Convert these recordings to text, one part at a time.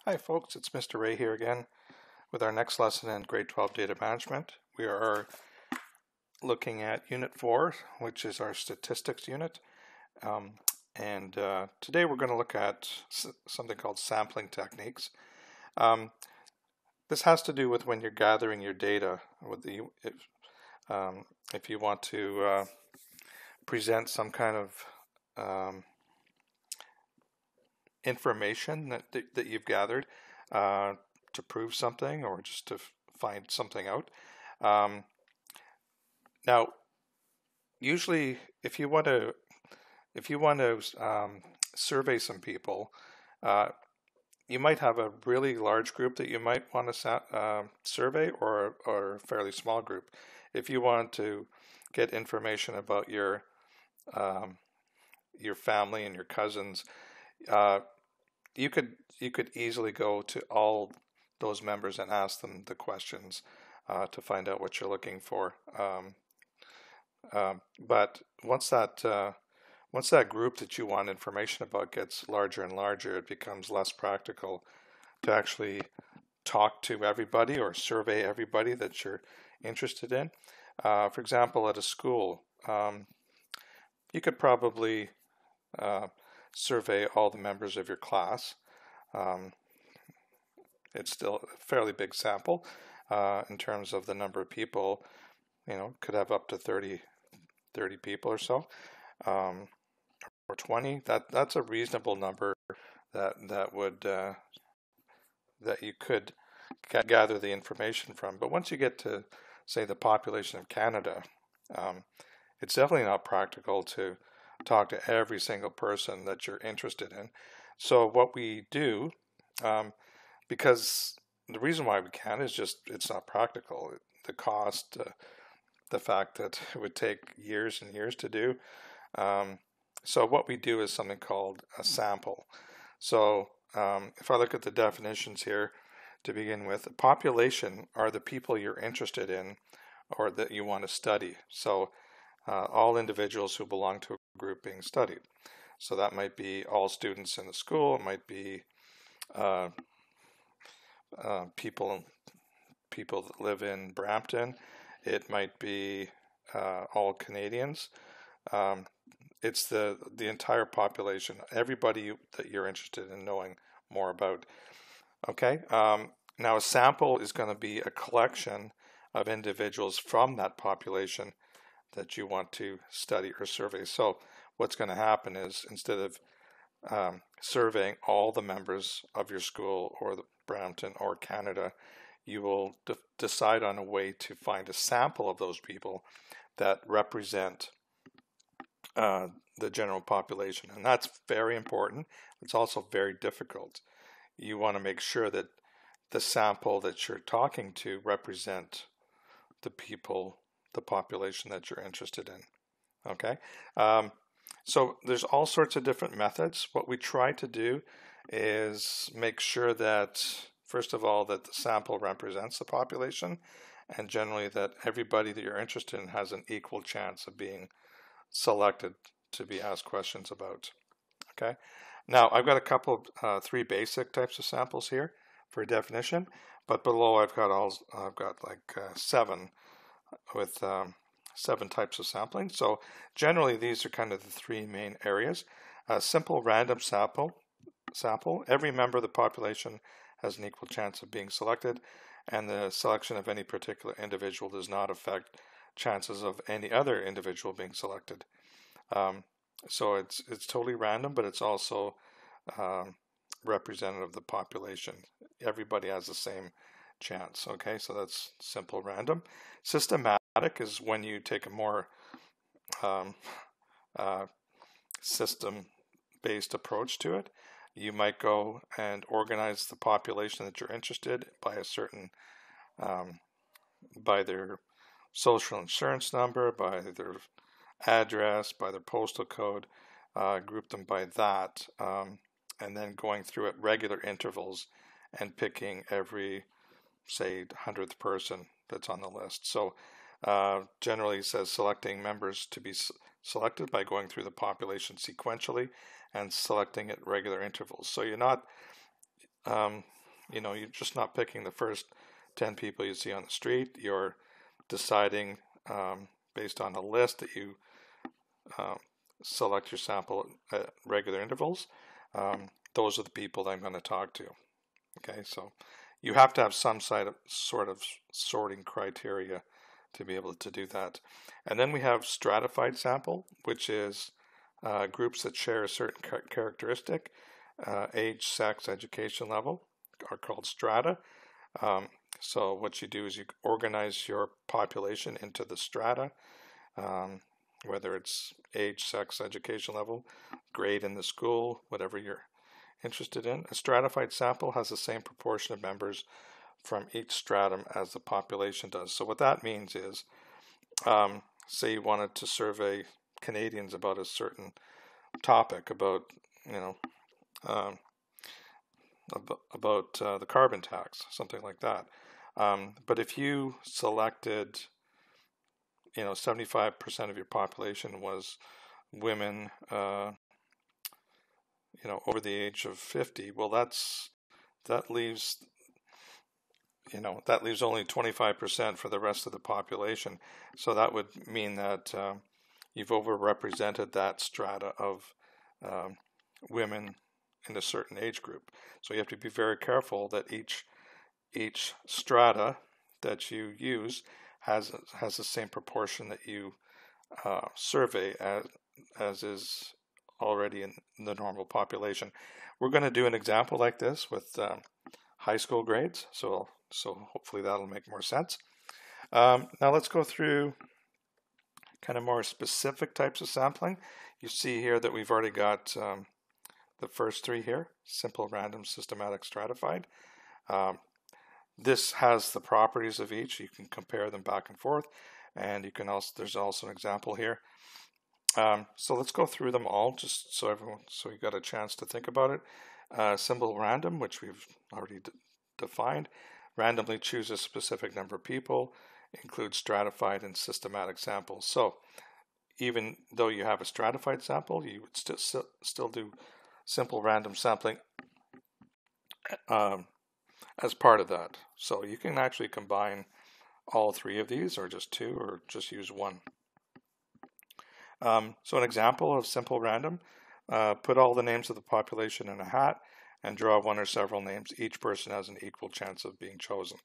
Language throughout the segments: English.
Hi folks, it's Mr. Ray here again with our next lesson in grade 12 data management. We are looking at unit 4, which is our statistics unit. Today we're going to look at something called sampling techniques. This has to do with when you're gathering your data. If you want to present some kind of information that you've gathered to prove something or just to find something out. Now, usually, if you want to survey some people, you might have a really large group that you might want to survey, or a fairly small group. If you want to get information about your family and your cousins, you could easily go to all those members and ask them the questions to find out what you're looking for. But once that group that you want information about gets larger and larger, it becomes less practical to actually talk to everybody or survey everybody that you're interested in. For example, at a school, you could probably survey all the members of your class. It's still a fairly big sample in terms of the number of people. Could have up to 30 people or so, or 20. That's a reasonable number that you could gather the information from. But once you get to, say, the population of Canada, it's definitely not practical to talk to every single person that you're interested in. So what we do, because the reason why we can't is just it's not practical. The cost, the fact that it would take years and years to do. So what we do is something called a sample. So if I look at the definitions here to begin with, the population are the people you're interested in or that you want to study. So all individuals who belong to a group being studied. So that might be all students in the school. It might be people that live in Brampton. It might be all Canadians. It's the entire population, everybody that you're interested in knowing more about. Okay. Now a sample is going to be a collection of individuals from that population that you want to study or survey. So what's going to happen is, instead of surveying all the members of your school or the Brampton or Canada, you will decide on a way to find a sample of those people that represent the general population. And that's very important. It's also very difficult. You want to make sure that the sample that you're talking to represent the people, the population that you're interested in. Okay. So there's all sorts of different methods. What we try to do is make sure that, first of all, that the sample represents the population, and generally that everybody that you're interested in has an equal chance of being selected to be asked questions about. Okay. Now I've got a couple of 3 basic types of samples here for definition, but below I've got like 7 with 7 types of sampling. So generally these are kind of the 3 main areas. A simple random sample. Every member of the population has an equal chance of being selected, and the selection of any particular individual does not affect chances of any other individual being selected. So it's totally random, but it's also representative of the population. Everybody has the same chance. Okay, so that's simple random. Systematic is when you take a more system-based approach to it. You might go and organize the population that you're interested by a certain, by their social insurance number, by their address, by their postal code, group them by that, and then going through at regular intervals and picking every, say, 100th person that's on the list. So generally it says selecting members to be selected by going through the population sequentially and selecting at regular intervals. So you're not you're just not picking the first 10 people you see on the street. You're deciding based on a list that you select your sample at regular intervals. Those are the people that I'm going to talk to. Okay, so you have to have some sort of sorting criteria to be able to do that. And then we have stratified sample, which is groups that share a certain characteristic, age, sex, education level are called strata. So what you do is you organize your population into the strata, whether it's age, sex, education level, grade in the school, whatever you're interested in. A stratified sample has the same proportion of members from each stratum as the population does. So what that means is, say you wanted to survey Canadians about a certain topic, about the carbon tax, something like that. But if you selected, 75% of your population was women, over the age of 50, well, that leaves only 25% for the rest of the population. So that would mean that you've overrepresented that strata of women in a certain age group. So you have to be very careful that each strata that you use has the same proportion that you survey as is already in the normal population. We're going to do an example like this with high school grades, so hopefully that'll make more sense. Now let's go through kind of more specific types of sampling. You see here that we've already got the first three here: simple, random, systematic, stratified. This has the properties of each. You can compare them back and forth, and you can also, there's also an example here. So let's go through them all, just so you got a chance to think about it. Simple random, which we've already defined, randomly choose a specific number of people, includes stratified and systematic samples. So even though you have a stratified sample, you would still do simple random sampling as part of that. So you can actually combine all three of these, or just two, or just use one. So an example of simple random, put all the names of the population in a hat and draw one or several names. Each person has an equal chance of being chosen.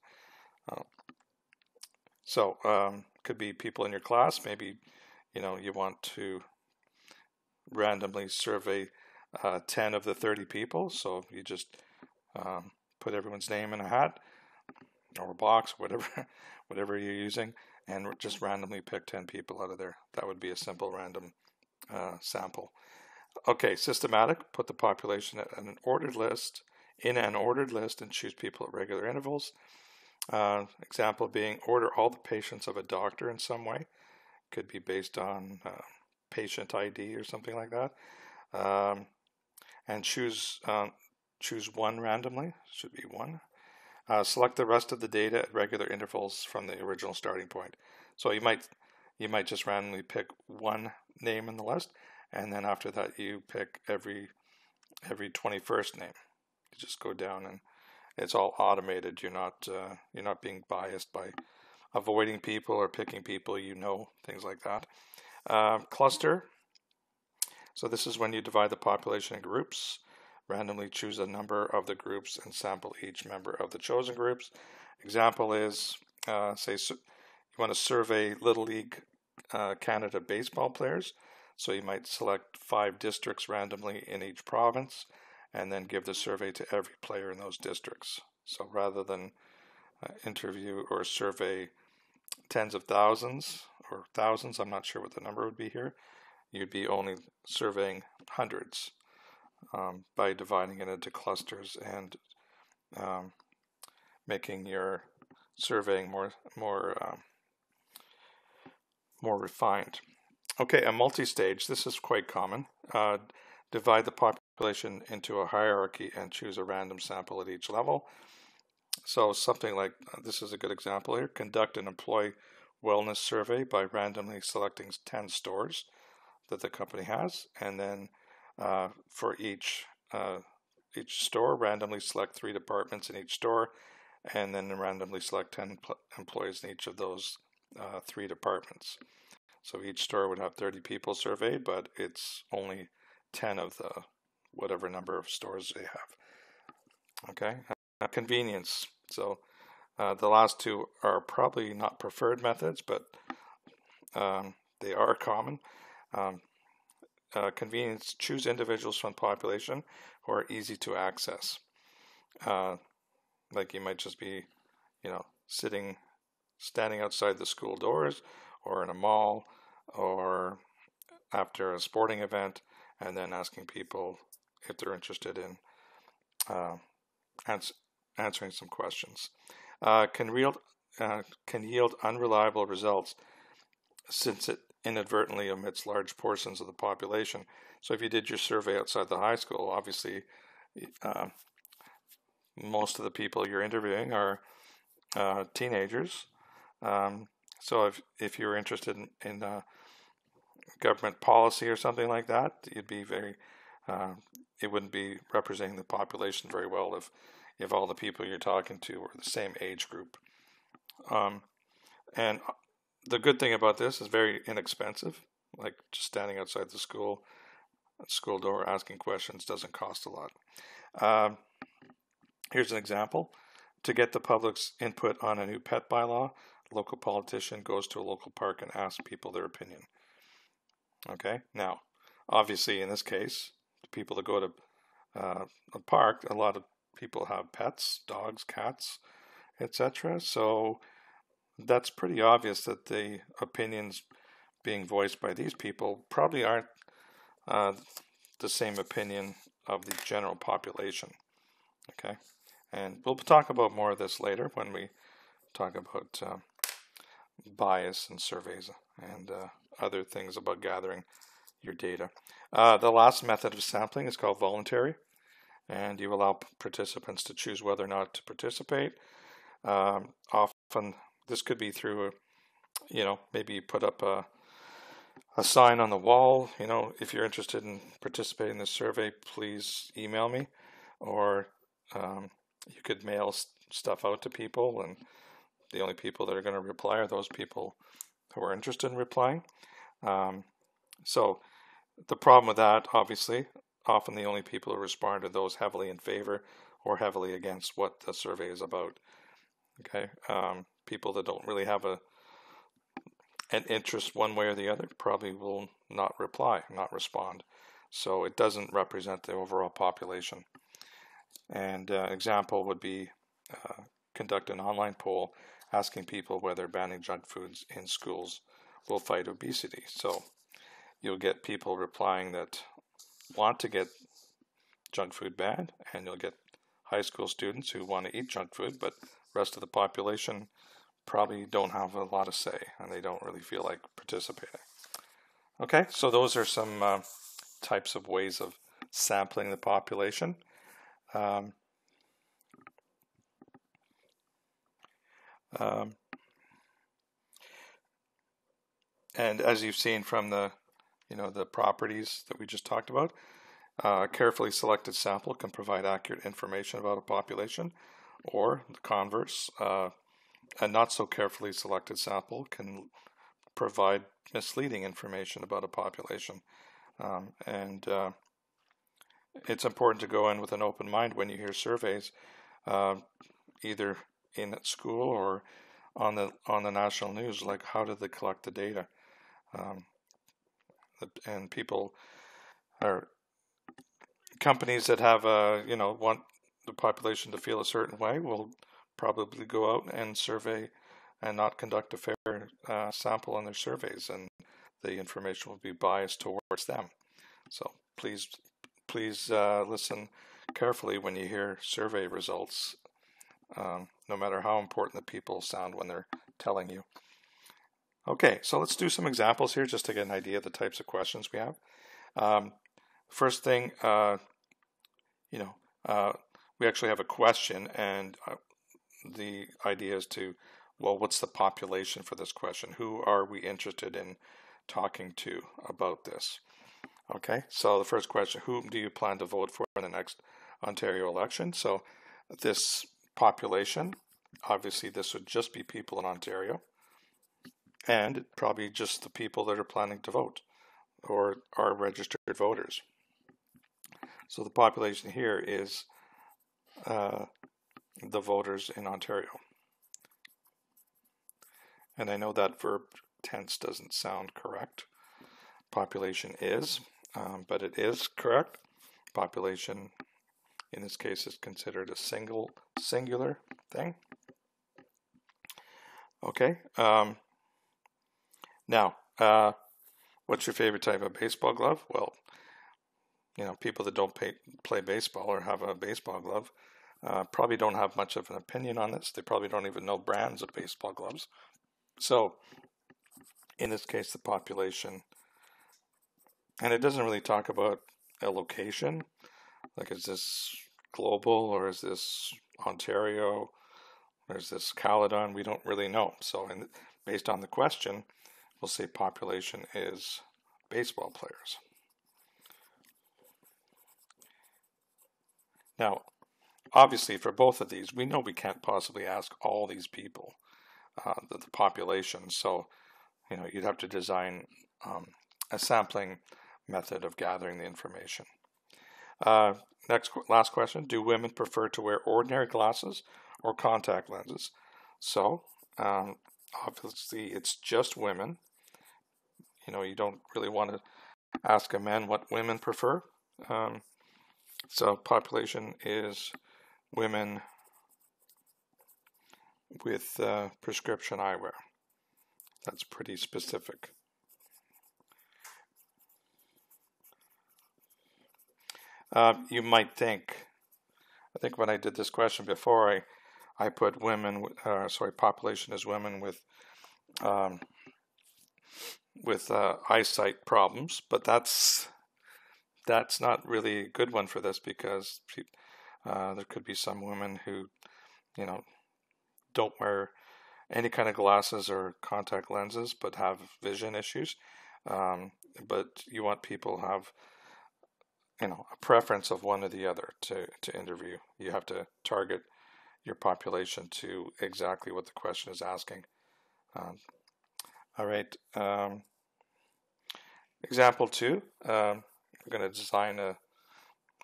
Could be people in your class. Maybe you want to randomly survey 10 of the 30 people. So you just put everyone's name in a hat or a box, whatever you're using, and just randomly pick 10 people out of there. That would be a simple random sample. Okay, systematic, put the population in an ordered list, and choose people at regular intervals. Example being, order all the patients of a doctor in some way. Could be based on patient ID or something like that. And choose one randomly, should be one. Select the rest of the data at regular intervals from the original starting point. So you might just randomly pick one name in the list, and then after that you pick every 21st name. You just go down, and it's all automated. You're not being biased by avoiding people or picking people, things like that. Cluster. So this is when you divide the population in groups. Randomly choose a number of the groups and sample each member of the chosen groups. Example is, say you want to survey Little League Canada baseball players. So you might select 5 districts randomly in each province and then give the survey to every player in those districts. So rather than interview or survey tens of thousands or thousands, I'm not sure what the number would be here, you'd be only surveying hundreds. By dividing it into clusters and making your surveying more refined. Okay, a multi-stage. This is quite common. Divide the population into a hierarchy and choose a random sample at each level. So something like this is a good example here. Conduct an employee wellness survey by randomly selecting 10 stores that the company has, and then for each each store, randomly select 3 departments in each store, and then randomly select 10 employees in each of those 3 departments. So each store would have 30 people surveyed, but it's only 10 of the whatever number of stores they have. Okay, convenience. So the last 2 are probably not preferred methods, but they are common. Convenience, choose individuals from the population who are easy to access. Like you might just be, standing outside the school doors or in a mall or after a sporting event, and then asking people if they're interested in answering some questions. Can yield unreliable results since it inadvertently omits large portions of the population. So if you did your survey outside the high school, obviously most of the people you're interviewing are teenagers. So if you're interested in government policy or something like that, you'd be very it wouldn't be representing the population very well if all the people you're talking to were the same age group. And the good thing about this is very inexpensive. Like just standing outside the school door asking questions doesn't cost a lot. Here's an example. To get the public's input on a new pet bylaw, a local politician goes to a local park and asks people their opinion. Okay, now, obviously in this case, people that go to a park, a lot of people have pets, dogs, cats, etc. So that's pretty obvious that the opinions being voiced by these people probably aren't the same opinion of the general population. Okay, and we'll talk about more of this later when we talk about bias and surveys and other things about gathering your data. The last method of sampling is called voluntary, and you allow participants to choose whether or not to participate. Often this could be through, maybe you put up a sign on the wall, if you're interested in participating in this survey, please email me, or you could mail stuff out to people, and the only people that are going to reply are those people who are interested in replying. So the problem with that, obviously, often the only people who respond are those heavily in favor or heavily against what the survey is about. Okay, people that don't really have an interest one way or the other probably will not reply, not respond. So it doesn't represent the overall population. And example would be conduct an online poll asking people whether banning junk foods in schools will fight obesity. So you'll get people replying that want to get junk food banned, and you'll get high school students who want to eat junk food, but rest of the population probably don't have a lot of say, and they don't really feel like participating. Okay, so those are some types of ways of sampling the population. And as you've seen from the properties that we just talked about, a carefully selected sample can provide accurate information about a population, or the converse, a not so carefully selected sample can provide misleading information about a population. And it's important to go in with an open mind when you hear surveys, either in school or on the national news. Like, how did they collect the data? And people are companies that have want the population to feel a certain way will probably go out and survey and not conduct a fair sample on their surveys, and the information will be biased towards them. So please listen carefully when you hear survey results, no matter how important the people sound when they're telling you. Okay, so let's do some examples here just to get an idea of the types of questions we have. First thing, we actually have a question, and the idea is to, what's the population for this question? Who are we interested in talking to about this? Okay, so the first question, whom do you plan to vote for in the next Ontario election. So this population, obviously this would just be people in Ontario, and probably just the people that are planning to vote or are registered voters. So the population here is the voters in Ontario. And I know that verb tense doesn't sound correct. Population is, but it is correct. Population in this case is considered a singular thing. Okay. Now, what's your favorite type of baseball glove? Well, you know, people that don't play baseball or have a baseball glove probably don't have much of an opinion on this. They probably don't even know brands of baseball gloves. So, in this case, the population, and it doesn't really talk about a location, like is this global or is this Ontario or is this Caledon? We don't really know. So, based on the question, we'll say population is baseball players. Now, obviously, for both of these, we know we can't possibly ask all these people, the population. So, you know, you'd have to design a sampling method of gathering the information. Last question: do women prefer to wear ordinary glasses or contact lenses? So, obviously, it's just women. You know, you don't really want to ask a man what women prefer. So population is women with prescription eyewear. That's pretty specific. You might think, I think when I did this question before, I put women, population is women with eyesight problems, but that's not really a good one for this, because there could be some women who, you know, don't wear any kind of glasses or contact lenses but have vision issues. But you want people to have, you know, a preference of one or the other to interview. You have to target your population to exactly what the question is asking. All right. Example 2. We're going to design a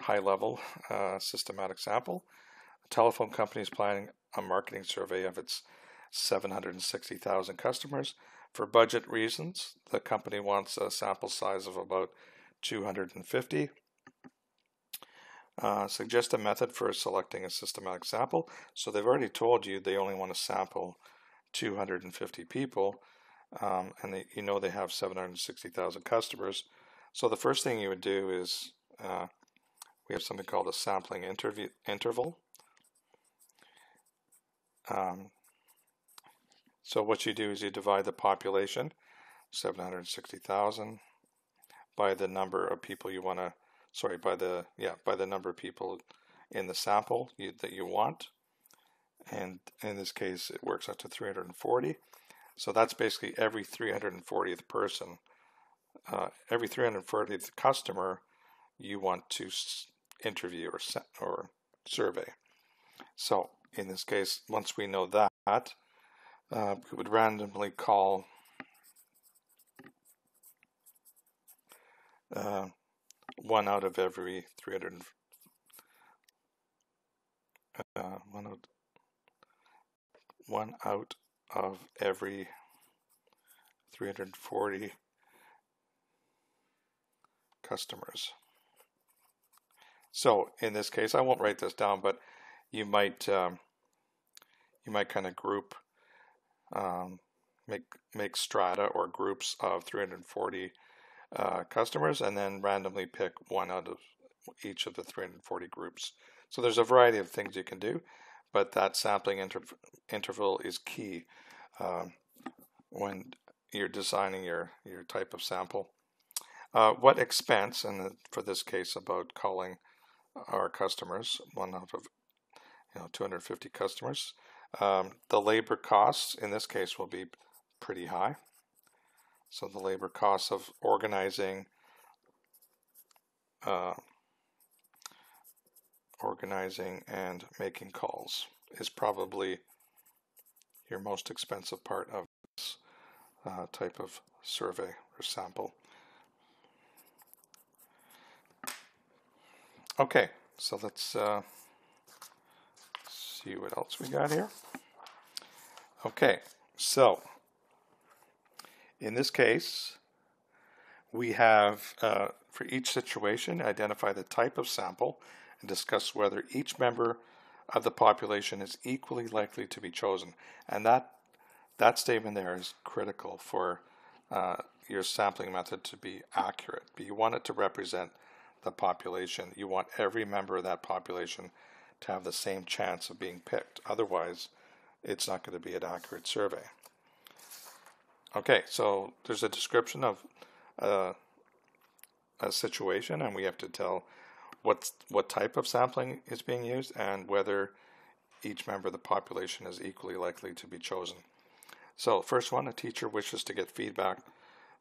high-level systematic sample. A telephone company is planning a marketing survey of its 760,000 customers. For budget reasons, the company wants a sample size of about 250. Suggest a method for selecting a systematic sample. So they've already told you they only want to sample 250 people, and you know they have 760,000 customers. So the first thing you would do is we have something called a sampling interval. So what you do is you divide the population, 760,000, by the number of people you want to, by the number of people in the sample that you want. And in this case, it works out to 340. So that's basically every 340th person, every 340th customer you want to interview or survey. So in this case, once we know that, we would randomly call one out of every 300. One out of every 340 customers. So in this case, I won't write this down, but you might kind of group, make strata or groups of 340 customers, and then randomly pick one out of each of the 340 groups. So there's a variety of things you can do, but that sampling interval is key when you're designing your type of sample. What expense, and for this case about calling our customers, one out of 250 customers, the labor costs in this case will be pretty high. So the labor costs of organizing organizing and making calls is probably your most expensive part of this type of survey or sample. Okay, so let's see what else we got here. Okay, so in this case, we have, for each situation, identify the type of sample and discuss whether each member of the population is equally likely to be chosen. And that statement there is critical for your sampling method to be accurate. But you want it to represent the population. You want every member of that population to have the same chance of being picked. Otherwise, it's not going to be an accurate survey. Okay, so there's a description of a situation, and we have to tell what type of sampling is being used and whether each member of the population is equally likely to be chosen. So first one, a teacher wishes to get feedback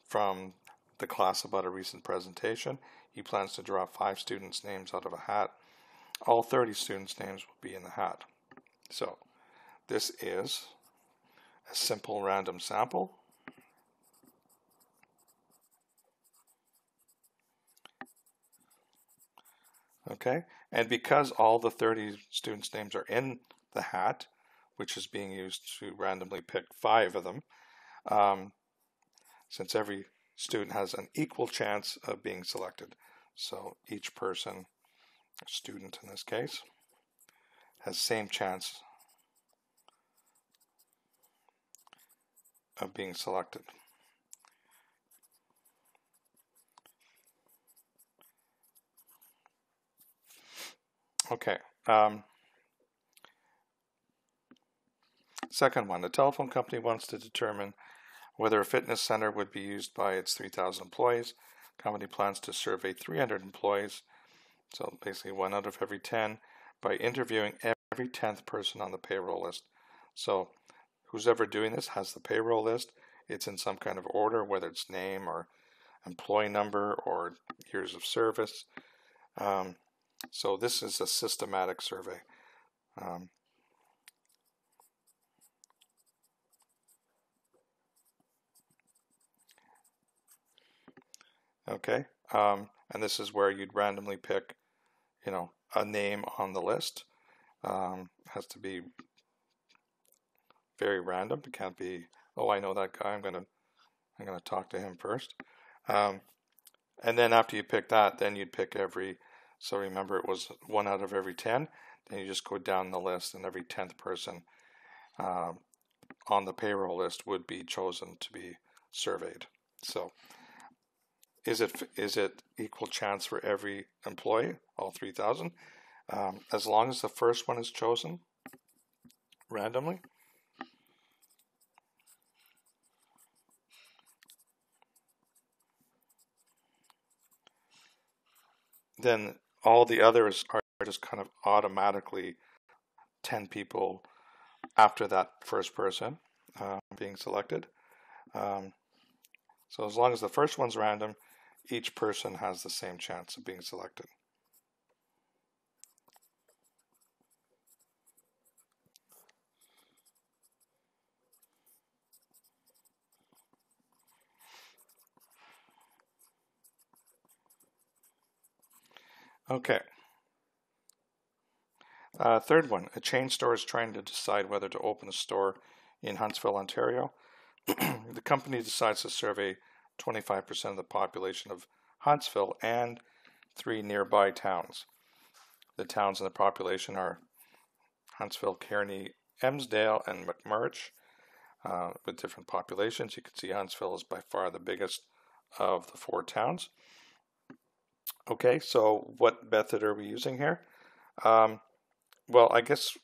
from the class about a recent presentation. He plans to draw 5 students' names out of a hat. All 30 students' names will be in the hat. So this is a simple random sample. Okay, and because all the 30 students' names are in the hat, which is being used to randomly pick 5 of them, since every student has an equal chance of being selected. So each person, student in this case, has same chance of being selected. Okay. Second one, the telephone company wants to determine whether a fitness center would be used by its 3,000 employees. The company plans to survey 300 employees, so basically 1 out of every 10, by interviewing every 10th person on the payroll list. So who's ever doing this has the payroll list. It's in some kind of order, whether it's name or employee number or years of service. So this is a systematic survey. Okay, and this is where you'd randomly pick, a name on the list. Has to be very random. It can't be, oh, I know that guy. I'm gonna talk to him first. And then after you pick that, then you'd pick every. So remember, it was 1 out of every 10. Then you just go down the list, and every 10th person on the payroll list would be chosen to be surveyed. So is it equal chance for every employee, all 3,000? As long as the first one is chosen randomly, then all the others are just kind of automatically 10 people after that first person being selected. So as long as the first one's random, each person has the same chance of being selected. Okay. Third one, a chain store is trying to decide whether to open a store in Huntsville, Ontario. The company decides to survey 25% of the population of Huntsville and 3 nearby towns. The towns in the population are Huntsville, Kearney, Emsdale, and McMurch, with different populations. You can see Huntsville is by far the biggest of the 4 towns. Okay, so what method are we using here? Well, I guess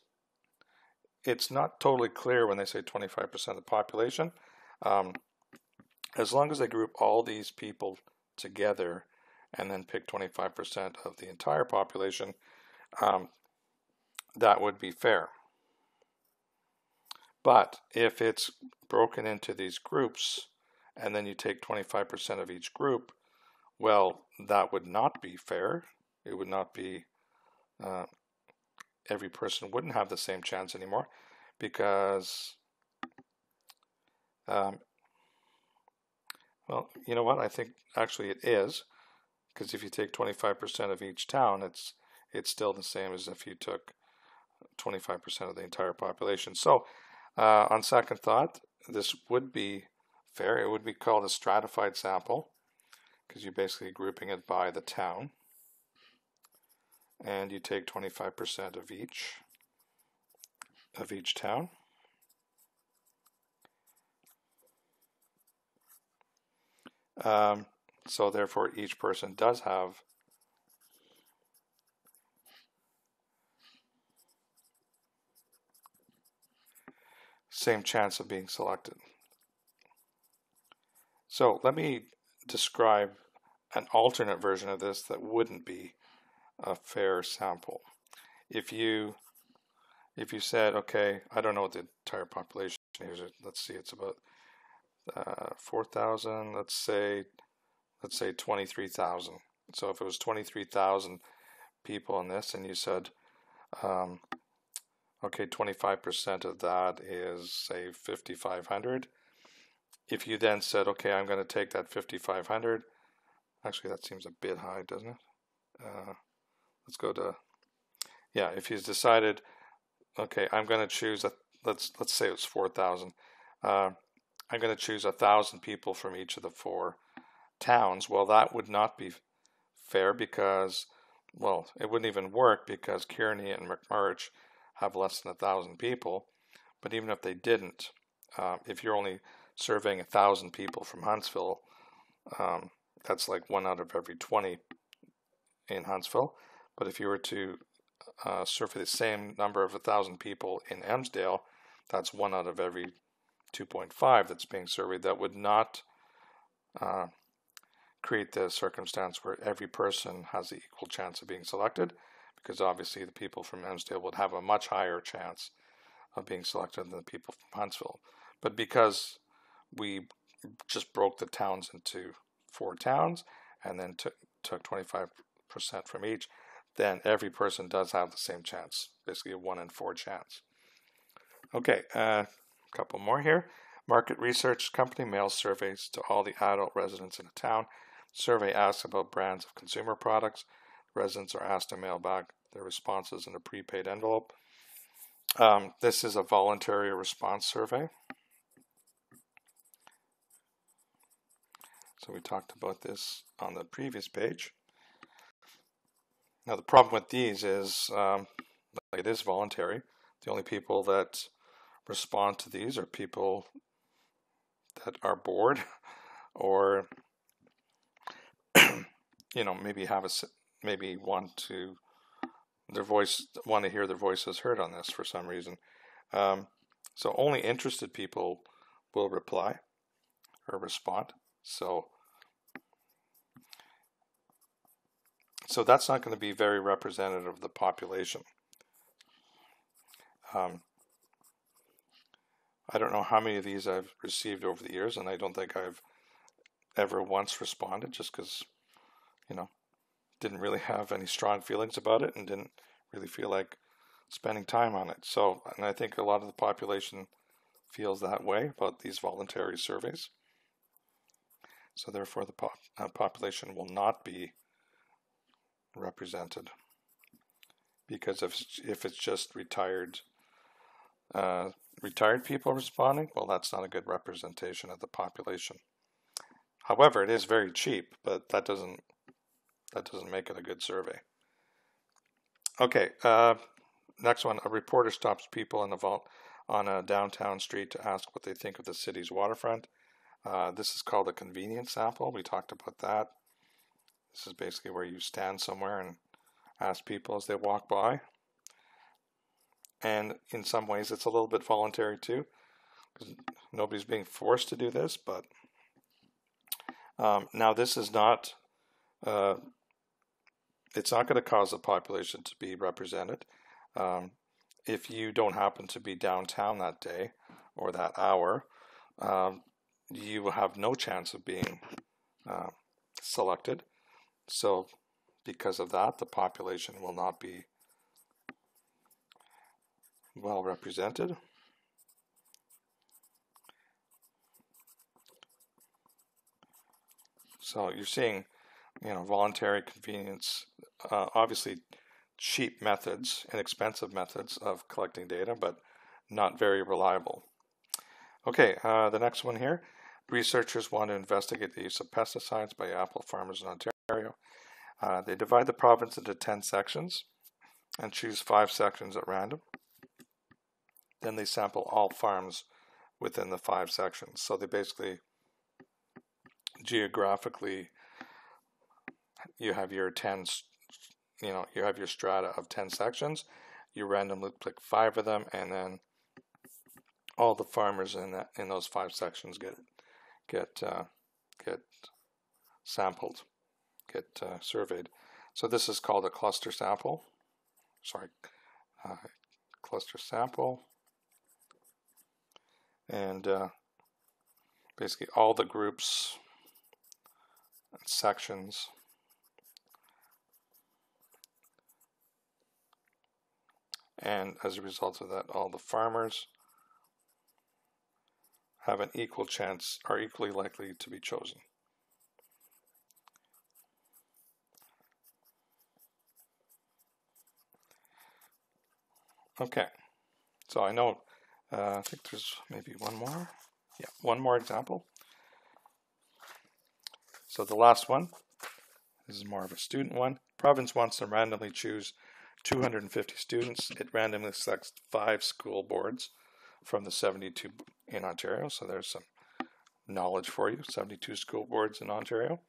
it's not totally clear when they say 25% of the population. As long as they group all these people together and then pick 25% of the entire population, that would be fair. But if it's broken into these groups and then you take 25% of each group, well, that would not be fair. It would not be every person wouldn't have the same chance anymore, because well, you know what? I think actually it is, because if you take 25% of each town, it's still the same as if you took 25% of the entire population. So, on second thought, this would be fair. It would be called a stratified sample, because you're basically grouping it by the town, and you take 25% of each town. So therefore, each person does have same chance of being selected. So let me describe an alternate version of this that wouldn't be a fair sample. If you said, okay, I don't know what the entire population is. Let's see, it's about 4,000. Let's say 23,000. So if it was 23,000 people in this, and you said, okay, 25% of that is, say, 5,500. If you then said, okay, I'm going to take that 5,500, actually that seems a bit high, doesn't it? Let's go to, yeah, if you decided, okay, I'm going to choose, let's say it's 4,000. I'm going to choose 1,000 people from each of the 4 towns. Well, that would not be fair, because, well, it wouldn't even work, because Kearney and McMurch have less than 1,000 people. But even if they didn't, if you're only surveying 1,000 people from Huntsville, that's like 1 out of every 20 in Huntsville. But if you were to survey the same number of 1,000 people in Emsdale, that's 1 out of every 2.5 that's being surveyed. That would not create the circumstance where every person has the equal chance of being selected, because obviously the people from Emsdale would have a much higher chance of being selected than the people from Huntsville. But because we just broke the towns into 4 towns and then took 25% from each, then every person does have the same chance, basically a 1 in 4 chance. Okay, a couple more here. Market research company mails surveys to all the adult residents in a town. Survey asks about brands of consumer products. Residents are asked to mail back their responses in a prepaid envelope. This is a voluntary response survey. So we talked about this on the previous page. Now the problem with these is it is voluntary. The only people that respond to these are people that are bored, or maybe want to hear their voices heard on this for some reason. So only interested people will reply or respond. So that's not going to be very representative of the population. I don't know how many of these I've received over the years, and I don't think I've ever once responded, just because, didn't really have any strong feelings about it and didn't really feel like spending time on it. So, and I think a lot of the population feels that way about these voluntary surveys. So therefore the population will not be represented, because if it's just retired people responding, well, that's not a good representation of the population. However, it is very cheap, but that doesn't make it a good survey. Okay, next one. A reporter stops people on a downtown street to ask what they think of the city's waterfront. This is called a convenience sample. We talked about that. This is basically where you stand somewhere and ask people as they walk by. And in some ways it's a little bit voluntary too, because nobody's being forced to do this. But now this is not, it's not going to cause the population to be represented. If you don't happen to be downtown that day or that hour, you will have no chance of being selected. So because of that, the population will not be well represented. So you're seeing, voluntary convenience, obviously cheap methods, inexpensive methods of collecting data, but not very reliable. Okay, the next one here. Researchers want to investigate the use of pesticides by apple farmers in Ontario. They divide the province into 10 sections and choose 5 sections at random. Then they sample all farms within the 5 sections. So they basically geographically, you have your 10, you have your strata of 10 sections. You randomly pick 5 of them, and then all the farmers in those 5 sections get sampled, get surveyed. So this is called a cluster sample. Cluster sample, and basically all the groups and sections and as a result of that, all the farmers have an equal chance, are equally likely to be chosen. Okay, so I know, I think there's maybe one more. Yeah, one more example. So the last one, this is more of a student one. Province wants to randomly choose 250 students. It randomly selects 5 school boards from the 72 in Ontario. So there's some knowledge for you, 72 school boards in Ontario.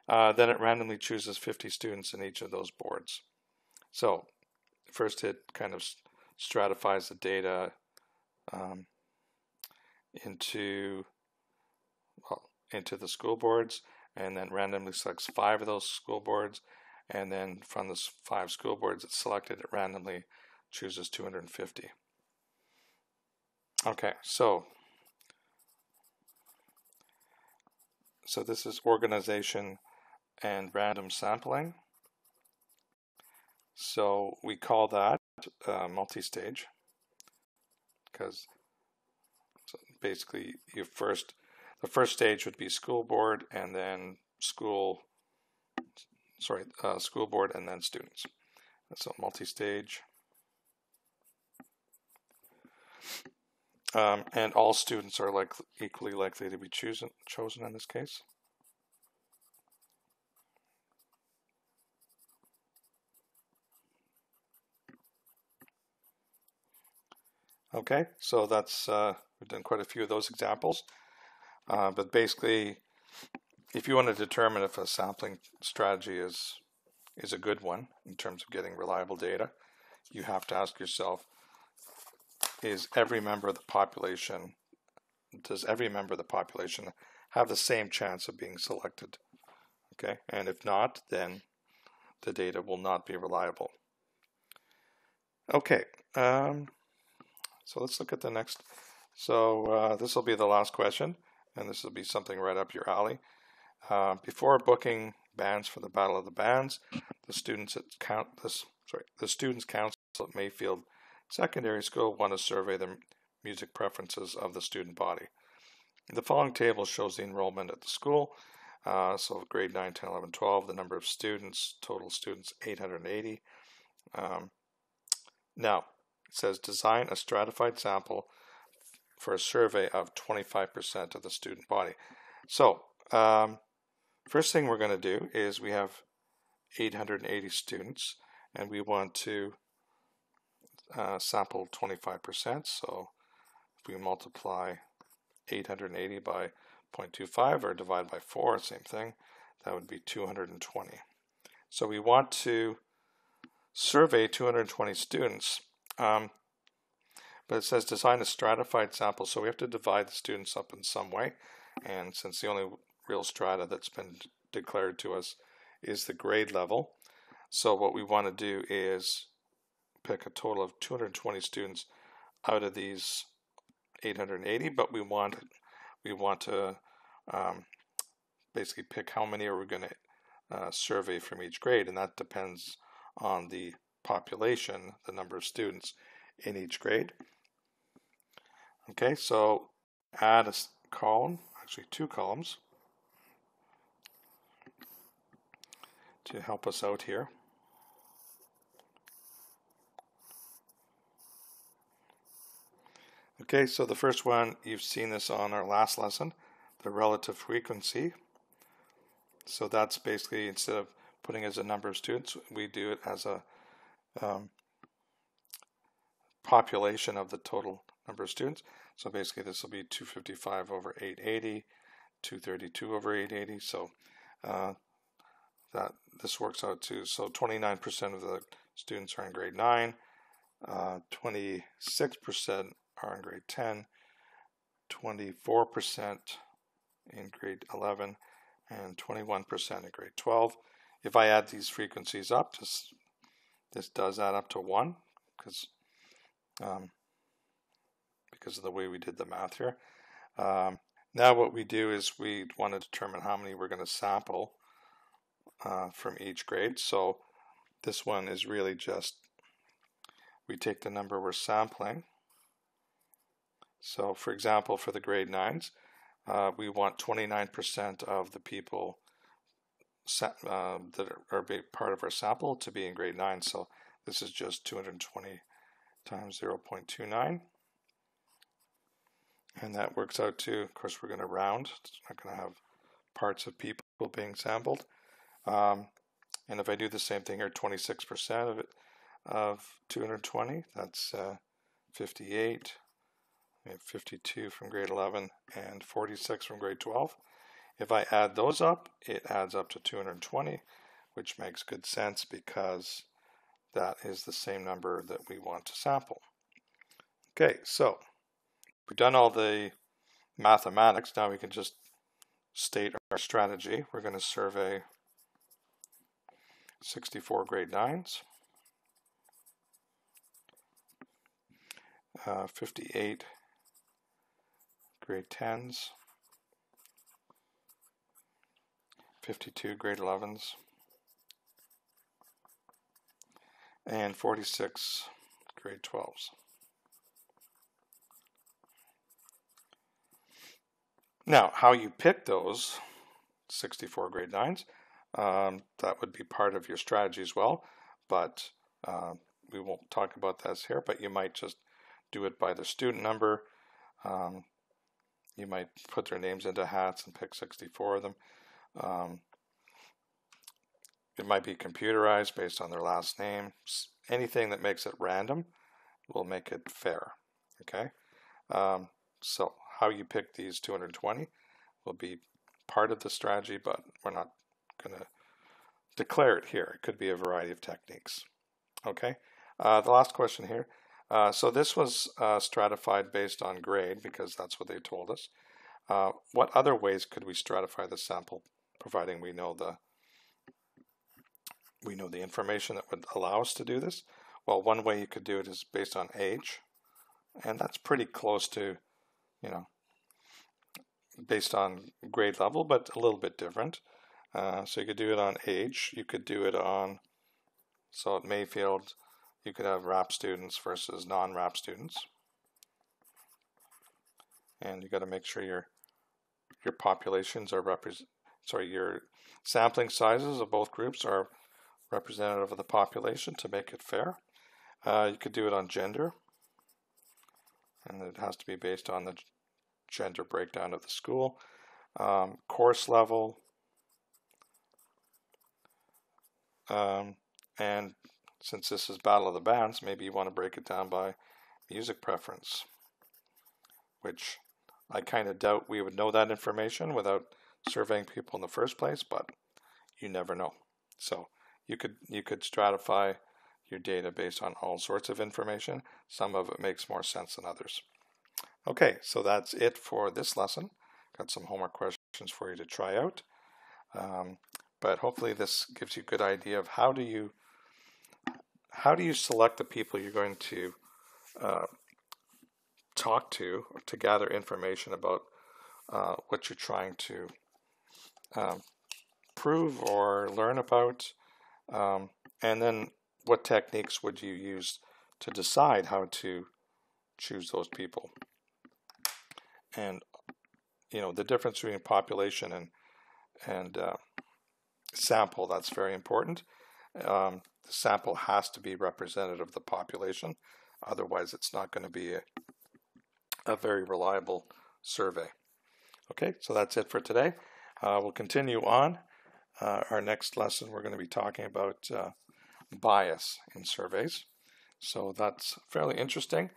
Then it randomly chooses 50 students in each of those boards. So first it kind of stratifies the data into the school boards, and then randomly selects 5 of those school boards, and then from the 5 school boards it's selected, it randomly chooses 250. Okay, so this is organization and random sampling. So we call that multi-stage, because basically the first stage would be school board, and then school board and then students. So multi-stage. And all students are equally likely to be chosen in this case. Okay, so that's we've done quite a few of those examples, but basically, if you want to determine if a sampling strategy is a good one in terms of getting reliable data, you have to ask yourself, does every member of the population have the same chance of being selected? Okay, and if not, then the data will not be reliable. Okay, so let's look at the next. So this will be the last question, and this will be something right up your alley. Before booking bands for the Battle of the Bands, the Students Council at Mayfield Secondary School want to survey the music preferences of the student body. The following table shows the enrollment at the school. So grade 9, 10, 11, 12, the number of students, total students 880. Now, it says design a stratified sample for a survey of 25% of the student body. So, first thing we're going to do is we have 880 students, and we want to sample 25%. So if we multiply 880 by 0.25 or divide by 4, same thing, that would be 220. So we want to survey 220 students, but it says design a stratified sample, so we have to divide the students up in some way, and since the only real strata that's been declared to us is the grade level, so what we want to do is pick a total of 220 students out of these 880, but we want to basically pick how many are we going to survey from each grade, and that depends on the population, the number of students in each grade. Okay, so add a column, actually 2 columns, to help us out here. Okay, so the first one, you've seen this on our last lesson, the relative frequency. So that's basically, instead of putting it as a number of students, we do it as a population of the total number of students. So basically this will be 255 over 880, 232 over 880. So that this works out to, so 29% of the students are in grade 9, 26% are in grade 10, 24% in grade 11, and 21% in grade 12. If I add these frequencies up, this does add up to 1 because of the way we did the math here. Now what we do is we want to determine how many we're going to sample from each grade. So this one is really just, we take the number we're sampling. So for example, for the grade 9s, we want 29% of the people that are part of our sample to be in grade 9. So this is just 220 times 0.29. And that works out to, of course, we're going to round. It's not going to have parts of people being sampled. And if I do the same thing here, 26% of it, of 220, that's 58. We have 52 from grade 11 and 46 from grade 12. If I add those up, it adds up to 220, which makes good sense because that is the same number that we want to sample. Okay, so we've done all the mathematics. Now we can just state our strategy. We're going to survey 64 grade 9s, 58 grade 10s, 52 grade 11s, and 46 grade 12s. Now, how you pick those 64 grade 9s, that would be part of your strategy as well, but we won't talk about this here, but you might just do it by the student number. You might put their names into hats and pick 64 of them. It might be computerized based on their last name. Anything that makes it random will make it fair. Okay, so how you pick these 220 will be part of the strategy, but we're not going to declare it here. It could be a variety of techniques. Okay, the last question here. So this was stratified based on grade because that's what they told us. What other ways could we stratify the sample, providing we know the information that would allow us to do this? Well, one way you could do it is based on age, and that's pretty close to, based on grade level, but a little bit different. So you could do it on age. You could do it on, so at Mayfield, you could have RAP students versus non-RAP students. And you got to make sure your populations are your sampling sizes of both groups are representative of the population to make it fair. You could do it on gender, and it has to be based on the gender breakdown of the school. Course level, and since this is Battle of the Bands, maybe you want to break it down by music preference, which I kind of doubt we would know that information without surveying people in the first place, but you never know. So you could stratify your data based on all sorts of information. Some of it makes more sense than others. Okay, so that's it for this lesson. Got some homework questions for you to try out. But hopefully this gives you a good idea of how do you select the people you're going to talk to gather information about what you're trying to prove or learn about, and then what techniques would you use to decide how to choose those people. And the difference between population and sample, that's very important. The sample has to be representative of the population, otherwise it's not going to be a very reliable survey. Okay, so that's it for today. We'll continue on. Our next lesson, we're going to be talking about bias in surveys. So that's fairly interesting.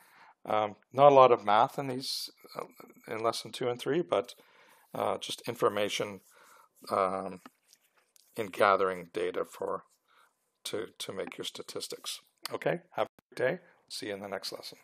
Not a lot of math in these, in lesson 2 and 3, but just information in gathering data to make your statistics. Okay, have a good day. See you in the next lesson.